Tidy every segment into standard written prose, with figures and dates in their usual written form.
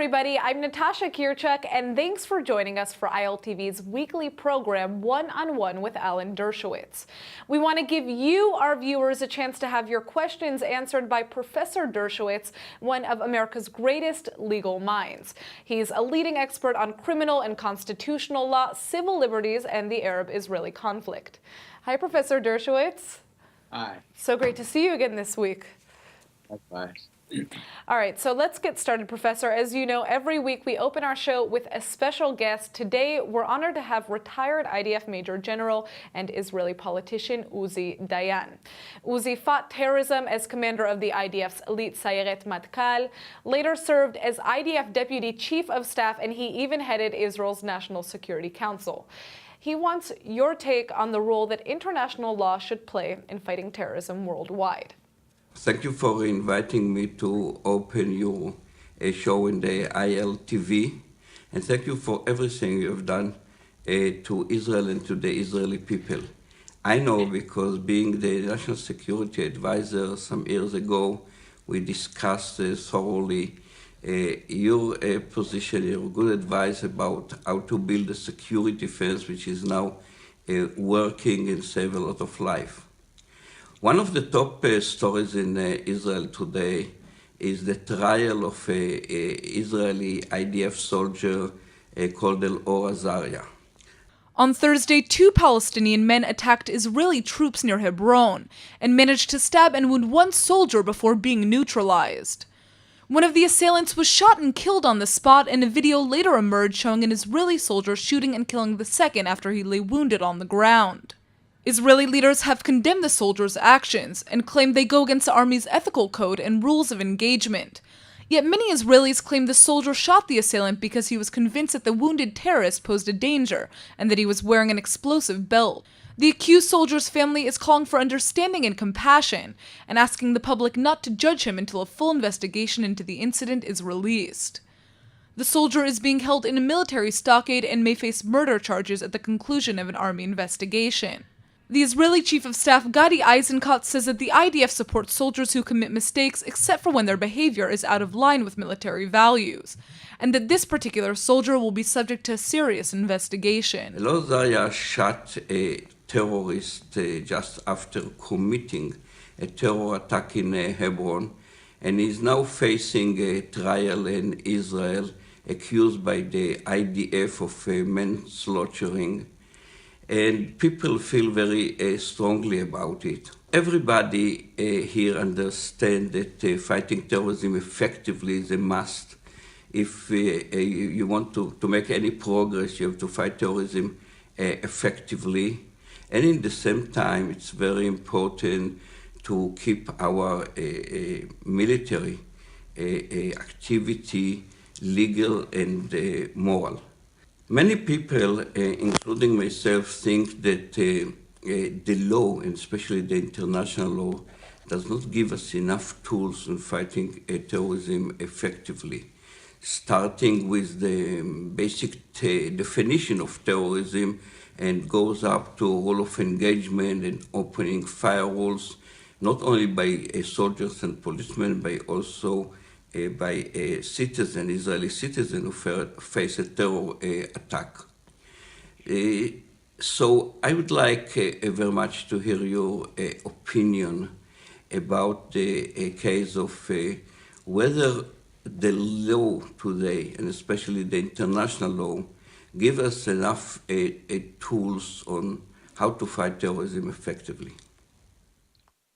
everybody. I'm Natasha Kirchuk, and thanks for joining us for ILTV's weekly program, One-on-One with Alan Dershowitz. We want to give you, our viewers, a chance to have your questions answered by Professor Dershowitz, one of America's greatest legal minds. He's a leading expert on criminal and constitutional law, civil liberties, and the Arab-Israeli conflict. Hi, Professor Dershowitz. Hi. So great to see you again this week. Likewise. All right, so let's get started, Professor. As you know, every week we open our show with a special guest. Today, we're honored to have retired IDF Major General and Israeli politician Uzi Dayan. Uzi fought terrorism as commander of the IDF's elite Sayeret Matkal, later served as IDF Deputy Chief of Staff, and he even headed Israel's National Security Council. He wants your take on the role that international law should play in fighting terrorism worldwide. Thank you for inviting me to open your show in the ILTV, and thank you for everything you have done to Israel and to the Israeli people. I know because being the National Security Advisor some years ago, we discussed thoroughly your position, your good advice about how to build a security defense which is now working and save a lot of life. One of the top stories in Israel today is the trial of an Israeli IDF soldier called El-Or Azaria. On Thursday, 2 Palestinian men attacked Israeli troops near Hebron and managed to stab and wound 1 soldier before being neutralized. One of the assailants was shot and killed on the spot, and a video later emerged showing an Israeli soldier shooting and killing the second after he lay wounded on the ground. Israeli leaders have condemned the soldiers' actions and claimed they go against the army's ethical code and rules of engagement. Yet many Israelis claim the soldier shot the assailant because he was convinced that the wounded terrorist posed a danger and that he was wearing an explosive belt. The accused soldier's family is calling for understanding and compassion and asking the public not to judge him until a full investigation into the incident is released. The soldier is being held in a military stockade and may face murder charges at the conclusion of an army investigation. The Israeli Chief of Staff Gadi Eisenkot says that the IDF supports soldiers who commit mistakes except for when their behavior is out of line with military values, and that this particular soldier will be subject to a serious investigation. El-Or Azaria shot a terrorist just after committing a terror attack in Hebron, and is now facing a trial in Israel, accused by the IDF of manslaughtering. And people feel very strongly about it. Everybody here understands that fighting terrorism effectively is a must. If you want to make any progress, you have to fight terrorism effectively. And in the same time, it's very important to keep our military activity legal and moral. Many people, including myself, think that the law, and especially the international law, does not give us enough tools in fighting terrorism effectively, starting with the basic definition of terrorism and goes up to rule of engagement and opening firewalls, not only by soldiers and policemen, but also by a citizen, Israeli citizen who face a terror attack. So I would like very much to hear your opinion about the case of whether the law today, and especially the international law, give us enough tools on how to fight terrorism effectively.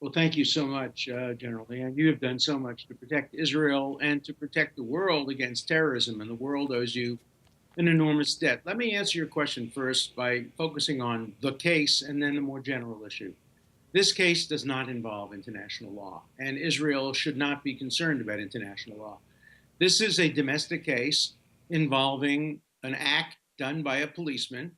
Well, thank you so much, General Leon. You have done so much to protect Israel and to protect the world against terrorism, and the world owes you an enormous debt. Let me answer your question first by focusing on the case and then the more general issue. This case does not involve international law, and Israel should not be concerned about international law. This is a domestic case involving an act done by a policeman,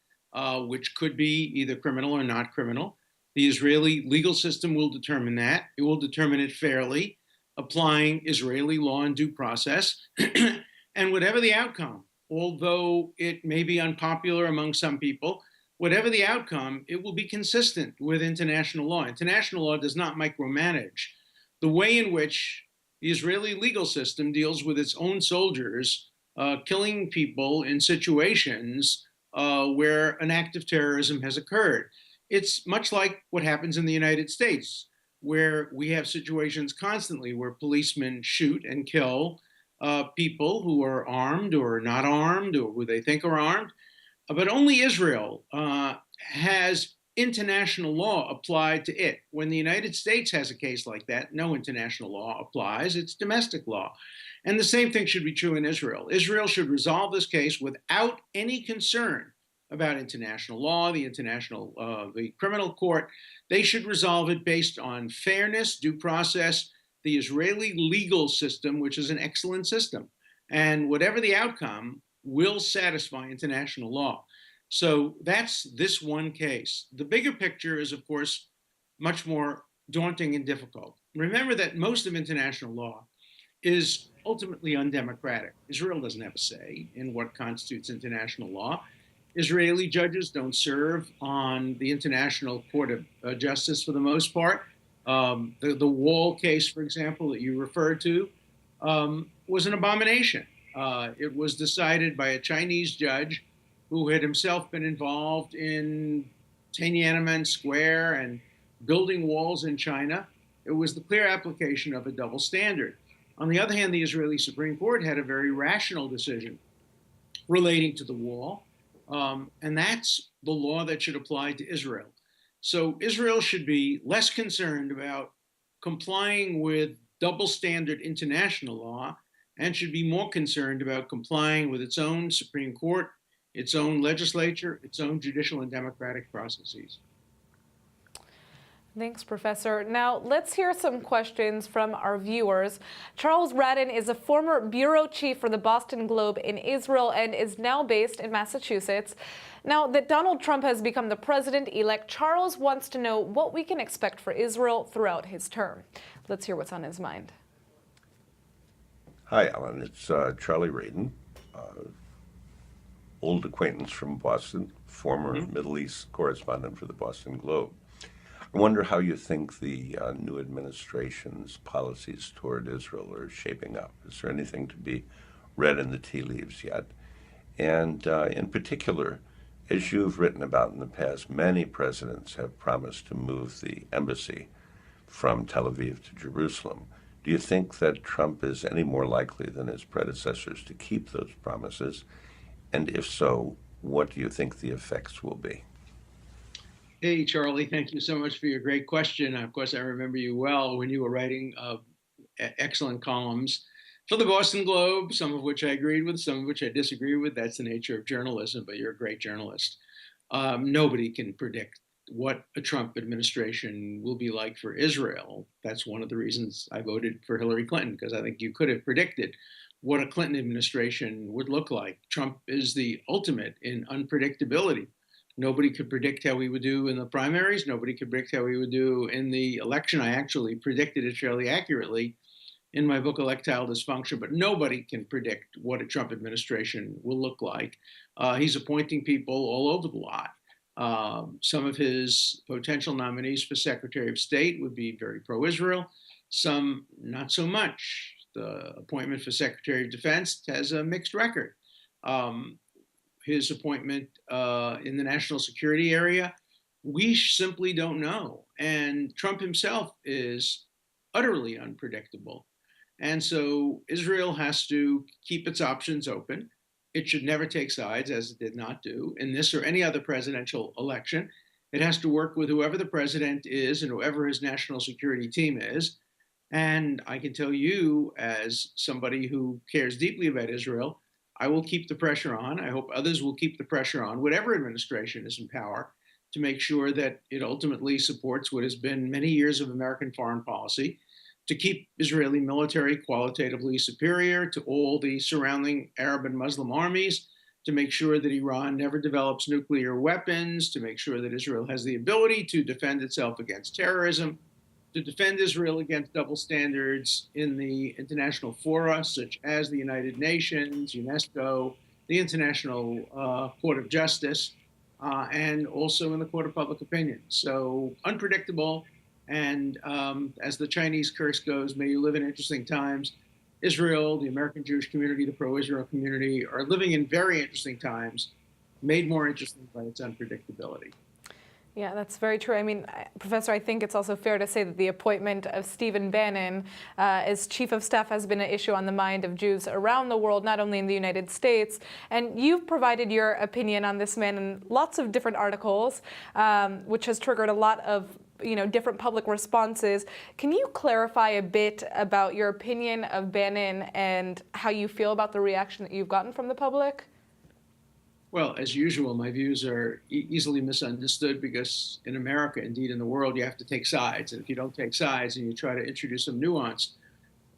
which could be either criminal or not criminal. The Israeli legal system will determine that. It will determine it fairly, applying Israeli law and due process. And whatever the outcome, although it may be unpopular among some people, whatever the outcome, it will be consistent with international law. International law does not micromanage the way in which the Israeli legal system deals with its own soldiers killing people in situations where an act of terrorism has occurred. It's much like what happens in the United States, where we have situations constantly where policemen shoot and kill people who are armed or not armed or who they think are armed. But only Israel has international law applied to it. When the United States has a case like that, no international law applies, it's domestic law. And the same thing should be true in Israel. Israel should resolve this case without any concern about international law, the criminal court. They should resolve it based on fairness, due process, the Israeli legal system, which is an excellent system. And whatever the outcome, will satisfy international law. So that's this one case. The bigger picture is, of course, much more daunting and difficult. Remember that most of international law is ultimately undemocratic. Israel doesn't have a say in what constitutes international law. Israeli judges don't serve on the International Court of Justice for the most part. The Wall case, for example, that you referred to, was an abomination. It was decided by a Chinese judge who had himself been involved in Tiananmen Square and building walls in China. It was the clear application of a double standard. On the other hand, the Israeli Supreme Court had a very rational decision relating to the wall, and that's the law that should apply to Israel. So Israel should be less concerned about complying with double standard international law and should be more concerned about complying with its own Supreme Court, its own legislature, its own judicial and democratic processes. Thanks, Professor. Now, let's hear some questions from our viewers. Charles Radin is a former bureau chief for the Boston Globe in Israel and is now based in Massachusetts. Now that Donald Trump has become the president-elect, Charles wants to know what we can expect for Israel throughout his term. Let's hear what's on his mind. Hi, Alan. It's Charlie Radin, old acquaintance from Boston, former Middle East correspondent for the Boston Globe. I wonder how you think the new administration's policies toward Israel are shaping up. Is there anything to be read in the tea leaves yet? And in particular, as you've written about in the past, many presidents have promised to move the embassy from Tel Aviv to Jerusalem. Do you think that Trump is any more likely than his predecessors to keep those promises? And if so, what do you think the effects will be? Hey, Charlie, thank you so much for your great question. Of course, I remember you well when you were writing excellent columns for the Boston Globe, some of which I agreed with, some of which I disagree with. That's the nature of journalism, but you're a great journalist. Nobody can predict what a Trump administration will be like for Israel. That's one of the reasons I voted for Hillary Clinton, because I think you could have predicted what a Clinton administration would look like. Trump is the ultimate in unpredictability. Nobody could predict how he would do in the primaries. Nobody could predict how he would do in the election. I actually predicted it fairly accurately in my book, Electile Dysfunction, but nobody can predict what a Trump administration will look like. He's appointing people all over the lot. Some of his potential nominees for Secretary of State would be very pro-Israel, some not so much. The appointment for Secretary of Defense has a mixed record. His appointment in the national security area, we simply don't know. And Trump himself is utterly unpredictable. And so Israel has to keep its options open. It should never take sides, as it did not do in this or any other presidential election. It has to work with whoever the president is and whoever his national security team is. And I can tell you, as somebody who cares deeply about Israel, I will keep the pressure on. I hope others will keep the pressure on, whatever administration is in power, to make sure that it ultimately supports what has been many years of American foreign policy, to keep Israeli military qualitatively superior to all the surrounding Arab and Muslim armies, to make sure that Iran never develops nuclear weapons, to make sure that Israel has the ability to defend itself against terrorism, to defend Israel against double standards in the international fora, such as the United Nations, UNESCO, the International Court of Justice, and also in the Court of Public Opinion. So unpredictable. And as the Chinese curse goes, may you live in interesting times. Israel, the American Jewish community, the pro-Israel community are living in very interesting times, made more interesting by its unpredictability. Yeah, that's very true. I mean, Professor, I think it's also fair to say that the appointment of Stephen Bannon as chief of staff has been an issue on the mind of Jews around the world, not only in the United States. And you've provided your opinion on this man in lots of different articles, which has triggered a lot of different public responses. Can you clarify a bit about your opinion of Bannon and how you feel about the reaction that you've gotten from the public? Well, as usual, my views are easily misunderstood because in America, indeed in the world, you have to take sides. And if you don't take sides and you try to introduce some nuance,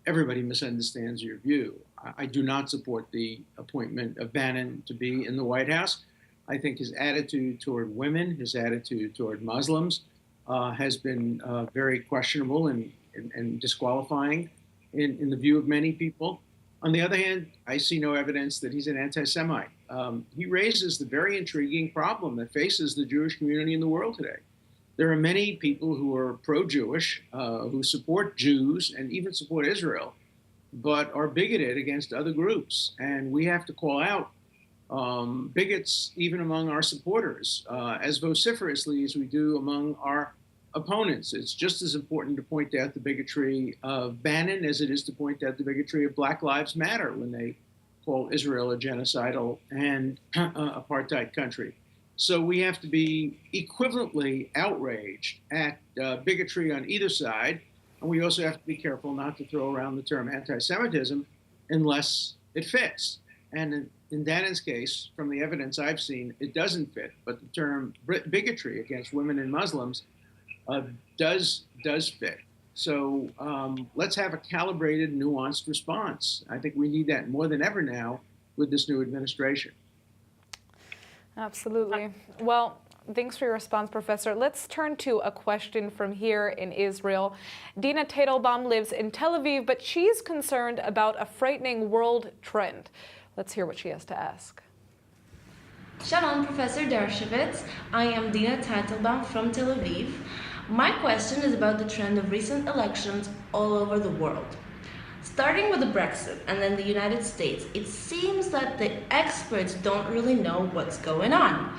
everybody misunderstands your view. I do not support the appointment of Bannon to be in the White House. I think his attitude toward women, his attitude toward Muslims has been very questionable and disqualifying in the view of many people. On the other hand, I see no evidence that he's an anti-Semite. He raises the very intriguing problem that faces the Jewish community in the world today. There are many people who are pro-Jewish, who support Jews and even support Israel, but are bigoted against other groups. And we have to call out bigots even among our supporters as vociferously as we do among our opponents. It's just as important to point out the bigotry of Bannon as it is to point out the bigotry of Black Lives Matter when they call Israel a genocidal and apartheid country. So we have to be equivalently outraged at bigotry on either side, and we also have to be careful not to throw around the term anti-Semitism unless it fits. And in Bannon's case, from the evidence I've seen, it doesn't fit, but the term bigotry against women and Muslims does fit. So let's have a calibrated, nuanced response. I think we need that more than ever now with this new administration. Absolutely. Well, thanks for your response, Professor. Let's turn to a question from here in Israel. Dina Teitelbaum lives in Tel Aviv, but she's concerned about a frightening world trend. Let's hear what she has to ask. Shalom, Professor Dershowitz. I am Dina Teitelbaum from Tel Aviv. My question is about the trend of recent elections all over the world. Starting with the Brexit and then the United States, it seems that the experts don't really know what's going on.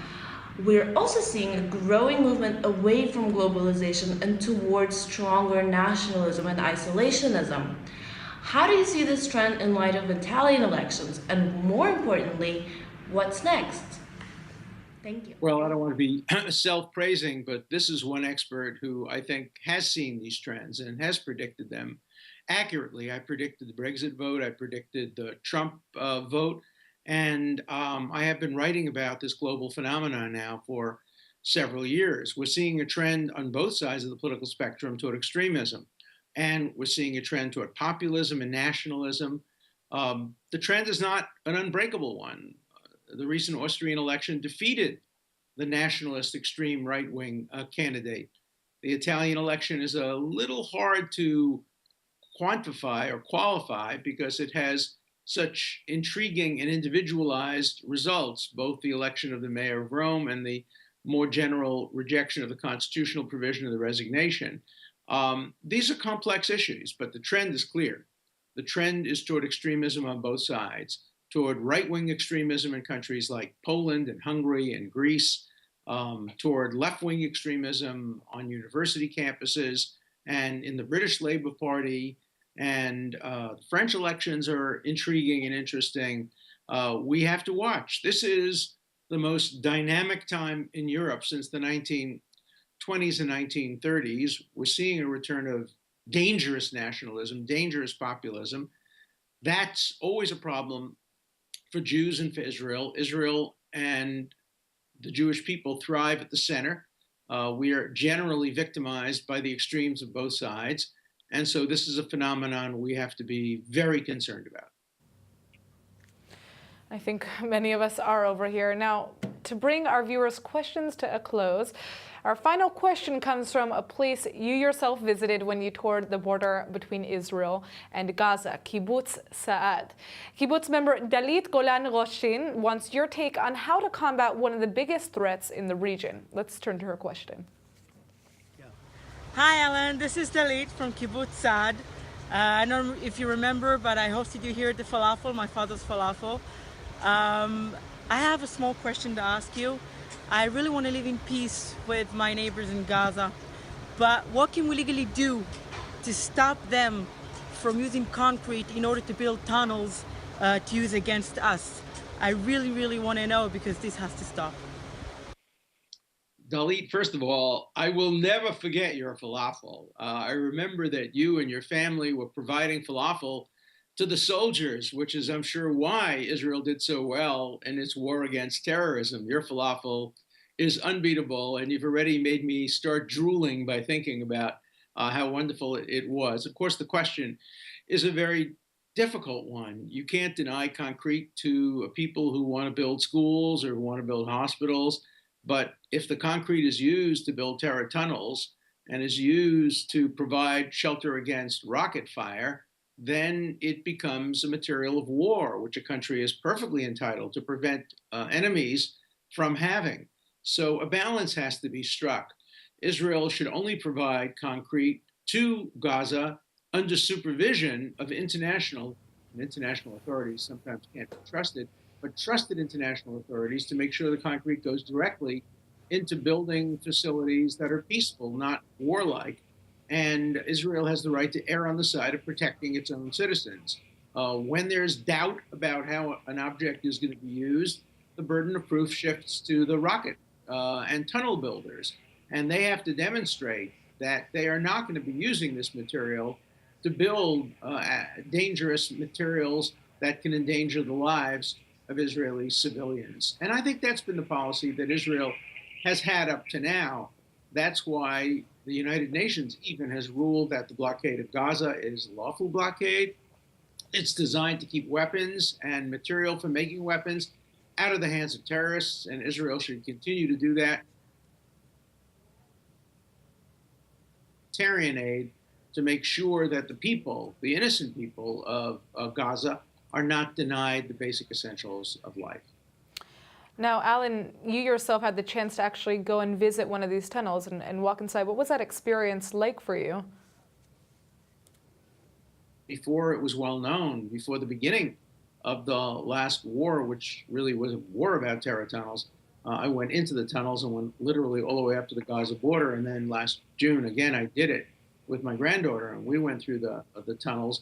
We're also seeing a growing movement away from globalization and towards stronger nationalism and isolationism. How do you see this trend in light of Italian elections? And more importantly, what's next? Thank you. Well, I don't want to be self-praising, but this is one expert who I think has seen these trends and has predicted them accurately. I predicted the Brexit vote. I predicted the Trump vote. And I have been writing about this global phenomenon now for several years. We're seeing a trend on both sides of the political spectrum toward extremism. And we're seeing a trend toward populism and nationalism. The trend is not an unbreakable one. The recent Austrian election defeated the nationalist extreme right-wing candidate. The Italian election is a little hard to quantify or qualify because it has such intriguing and individualized results, both the election of the mayor of Rome and the more general rejection of the constitutional provision of the resignation. These are complex issues, but the trend is clear. The trend is toward extremism on both sides, toward right-wing extremism in countries like Poland and Hungary and Greece, toward left-wing extremism on university campuses and in the British Labour Party. And the French elections are intriguing and interesting. We have to watch. This is the most dynamic time in Europe since the 1920s and 1930s. We're seeing a return of dangerous nationalism, dangerous populism. That's always a problem for Jews and for Israel. Israel and the Jewish people thrive at the center. We are generally victimized by the extremes of both sides. And so this is a phenomenon we have to be very concerned about. I think many of us are over here. Now, to bring our viewers' questions to a close, our final question comes from a place you yourself visited when you toured the border between Israel and Gaza, Kibbutz Sa'ad. Kibbutz member Dalit Golan Roshin wants your take on how to combat one of the biggest threats in the region. Let's turn to her question. Hi, Alan. This is Dalit from Kibbutz Sa'ad. I don't know if you remember, but I hosted you here at the Falafel, my father's Falafel. I have a small question to ask you. I really want to live in peace with my neighbors in Gaza, but what can we legally do to stop them from using concrete in order to build tunnels to use against us? I really, really want to know, because this has to stop. Dalit, first of all, I will never forget your falafel. I remember that you and your family were providing falafel to the soldiers, which is, I'm sure, why Israel did so well in its war against terrorism. Your falafel is unbeatable, and you've already made me start drooling by thinking about how wonderful it was. Of course, the question is a very difficult one. You can't deny concrete to people who want to build schools or want to build hospitals. But if the concrete is used to build terror tunnels and is used to provide shelter against rocket fire, then it becomes a material of war, which a country is perfectly entitled to prevent enemies from having. So a balance has to be struck. Israel should only provide concrete to Gaza under supervision of international authorities. Sometimes can't be trusted, but trusted international authorities to make sure the concrete goes directly into building facilities that are peaceful, not warlike. And Israel has the right to err on the side of protecting its own citizens. When there's doubt about how an object is going to be used, the burden of proof shifts to the rocket and tunnel builders. And they have to demonstrate that they are not going to be using this material to build dangerous materials that can endanger the lives of Israeli civilians. And I think that's been the policy that Israel has had up to now. That's why the United Nations even has ruled that the blockade of Gaza is a lawful blockade. It's designed to keep weapons and material for making weapons out of the hands of terrorists, and Israel should continue to do that. Humanitarian aid to make sure that the people, the innocent people of Gaza, are not denied the basic essentials of life. Now, Alan, you yourself had the chance to actually go and visit one of these tunnels and walk inside. What was that experience like for you? Before it was well known, before the beginning of the last war, which really was a war about terror tunnels, I went into the tunnels and went literally all the way up to the Gaza border. And then last June, again, I did it with my granddaughter, and we went through the tunnels.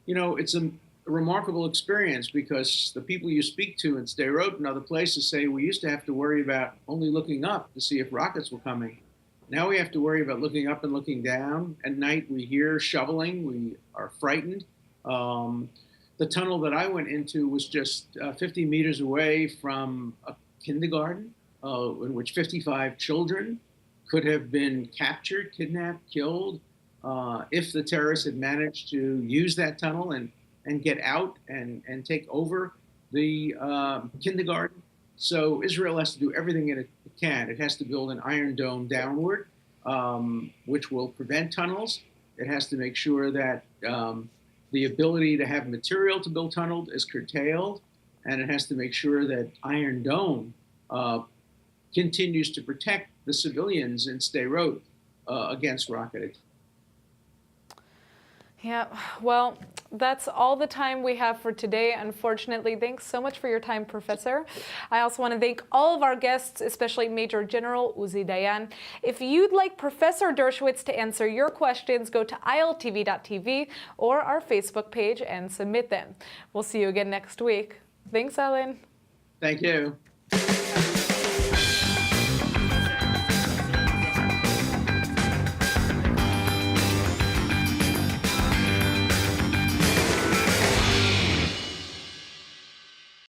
You know, it's a remarkable experience because the people you speak to in Sderot and other places say we used to have to worry about only looking up to see if rockets were coming. Now we have to worry about looking up and looking down. At night we hear shoveling, we are frightened. The tunnel that I went into was just 50 meters away from a kindergarten in which 55 children could have been captured, kidnapped, killed if the terrorists had managed to use that tunnel and get out and take over the kindergarten. So Israel has to do everything it can. It has to build an iron dome downward, which will prevent tunnels. It has to make sure that the ability to have material to build tunnels is curtailed. And it has to make sure that Iron Dome continues to protect the civilians in Sderot against rocket attacks. Yeah, well, that's all the time we have for today, unfortunately. Thanks so much for your time, Professor. I also want to thank all of our guests, especially Major General Uzi Dayan. If you'd like Professor Dershowitz to answer your questions, go to iltv.tv or our Facebook page and submit them. We'll see you again next week. Thanks, Alan. Thank you.